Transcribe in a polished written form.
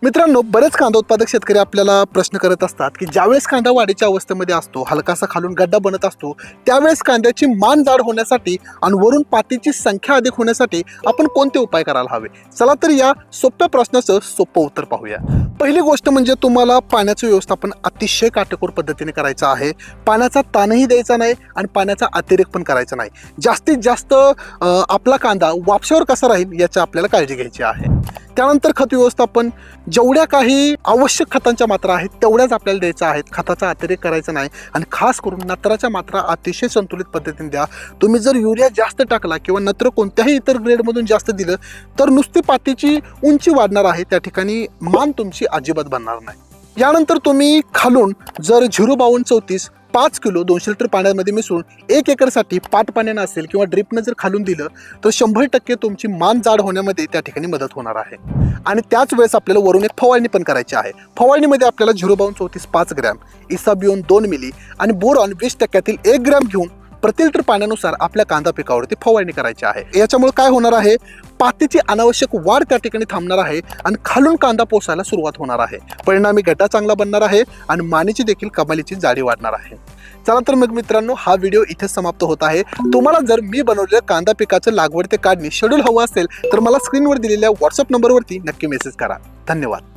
मित्रांनो, बरेच कांदा उत्पादक शेतकरी आपल्याला प्रश्न करत असतात की ज्यावेळेस कांदा वाढीच्या अवस्थेमध्ये असतो, हलकासा खालून गड्डा बनत असतो, त्यावेळेस कांद्याची मान जाड होण्यासाठी आणि वरून पातीची संख्या अधिक होण्यासाठी आपण कोणते उपाय करायला हवे? चला तर या सोप्या प्रश्नाचं सोपं उत्तर पाहूया. पहिली गोष्ट म्हणजे तुम्हाला पाण्याचं व्यवस्थापन अतिशय काटेकोर पद्धतीने करायचं आहे. पाण्याचा ताणही द्यायचा नाही आणि पाण्याचा अतिरेक पण करायचा नाही. जास्तीत जास्त आपला कांदा वापशावर कसा राहील याची आपल्याला काळजी घ्यायची आहे. त्यानंतर खत व्यवस्थापन, जेवढ्या काही आवश्यक खतांच्या मात्रा आहेत तेवढ्याच आपल्याला द्यायच्या आहेत. खताचा अतिरेक करायचा नाही आणि खास करून नत्राच्या मात्रा अतिशय संतुलित पद्धतीने द्या. तुम्ही जर युरिया जास्त टाकला किंवा नत्र कोणत्याही इतर ग्रेडमधून जास्त दिलं तर नुसती पातीची उंची वाढणार आहे, त्या ठिकाणी मान तुमची अजिबात बनणार नाही. यानंतर तुम्ही खालून जर 05234 5 किलो 200 लिटर पाण्यामध्ये मिसळून 1 एकरसाठी पाट पाण्यानं असेल किंवा ड्रिपनं जर खालून दिलं तर 100% तुमची मान जाड होण्यामध्ये त्या ठिकाणी मदत होणार आहे. आणि त्याच वेळेस आपल्याला वरून एक फवारणी पण करायची आहे. फवारणीमध्ये आपल्याला 05234 5 ग्रॅम, इसाबियोन 2 मिली आणि बोरॉन 20% 1 ग्रॅम घेऊन प्रति लिटर पाण्यानुसार आपल्या कांदा पिकावरती फवारणी करायची आहे. याच्यामुळे काय होणार आहे, पातीची अनावश्यक वाढ त्या ठिकाणी थांबणार आहे आणि खालून कांदा पोसायला सुरुवात होणार आहे. परिणामी गड्डा चांगला बनणार आहे आणि मानेची देखील कमालीची जाडी वाढणार आहे. चला तर मग मित्रांनो, हा व्हिडिओ इथेच समाप्त होत आहे. तुम्हाला जर मी बनवलेल्या कांदा पिकाचं लागवड ते काढणी शेड्यूल हवं असेल तर मला स्क्रीनवर दिलेल्या व्हॉट्सअप नंबरवरती नक्की मेसेज करा. धन्यवाद.